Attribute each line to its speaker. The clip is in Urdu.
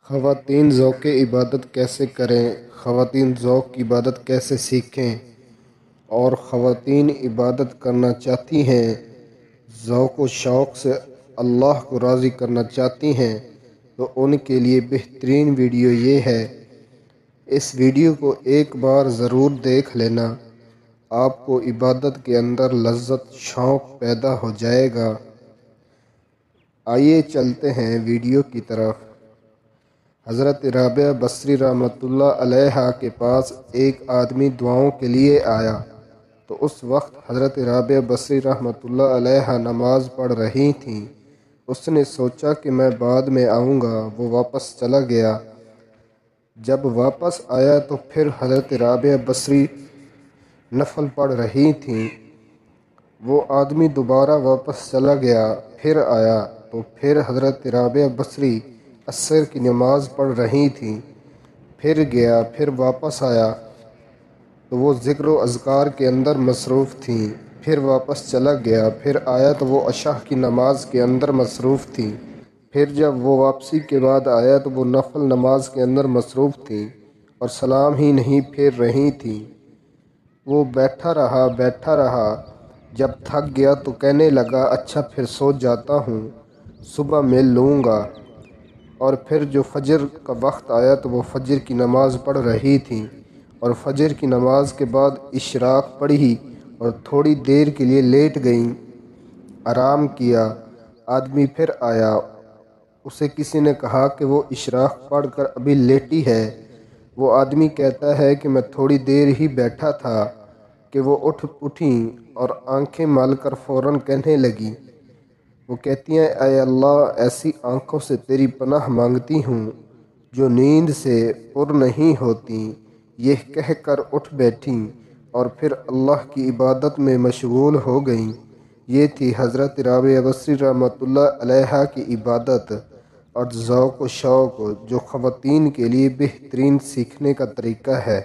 Speaker 1: خواتین ذوق عبادت کیسے کریں، خواتین ذوق کی عبادت کیسے سیکھیں، اور خواتین عبادت کرنا چاہتی ہیں، ذوق و شوق سے اللہ کو راضی کرنا چاہتی ہیں، تو ان کے لیے بہترین ویڈیو یہ ہے۔ اس ویڈیو کو ایک بار ضرور دیکھ لینا، آپ کو عبادت کے اندر لذت شوق پیدا ہو جائے گا۔ آئیے چلتے ہیں ویڈیو کی طرف۔ حضرت رابعہ بصری رحمۃ اللہ علیہ کے پاس ایک آدمی دعاؤں کے لیے آیا، تو اس وقت حضرت رابعہ بصری رحمۃ اللہ علیہ نماز پڑھ رہی تھیں۔ اس نے سوچا کہ میں بعد میں آؤں گا، وہ واپس چلا گیا۔ جب واپس آیا تو پھر حضرت رابعہ بصری نفل پڑھ رہی تھیں۔ وہ آدمی دوبارہ واپس چلا گیا، پھر آیا تو پھر حضرت رابعہ بصری عصر کی نماز پڑھ رہی تھیں۔ پھر گیا، پھر واپس آیا تو وہ ذکر و اذکار کے اندر مصروف تھیں۔ پھر واپس چلا گیا، پھر آیا تو وہ عشاء کی نماز کے اندر مصروف تھیں۔ پھر جب وہ واپسی کے بعد آیا تو وہ نفل نماز کے اندر مصروف تھیں اور سلام ہی نہیں پھیر رہی تھیں۔ وہ بیٹھا رہا، جب تھک گیا تو کہنے لگا اچھا پھر سو جاتا ہوں، صبح مل لوں گا۔ اور پھر جو فجر کا وقت آیا تو وہ فجر کی نماز پڑھ رہی تھیں، اور فجر کی نماز کے بعد اشراق پڑھی اور تھوڑی دیر کے لیے لیٹ گئیں، آرام کیا۔ آدمی پھر آیا، اسے کسی نے کہا کہ وہ اشراق پڑھ کر ابھی لیٹی ہے۔ وہ آدمی کہتا ہے کہ میں تھوڑی دیر ہی بیٹھا تھا کہ وہ اٹھیں اور آنکھیں مل کر فوراً کہنے لگی۔ وہ کہتی ہیں اے اللہ، ایسی آنکھوں سے تیری پناہ مانگتی ہوں جو نیند سے پر نہیں ہوتیں۔ یہ کہہ کر اٹھ بیٹھیں اور پھر اللہ کی عبادت میں مشغول ہو گئیں۔ یہ تھی حضرت رابعہ بصری رحمۃ اللہ علیہ کی عبادت اور ذوق و شوق، جو خواتین کے لیے بہترین سیکھنے کا طریقہ ہے۔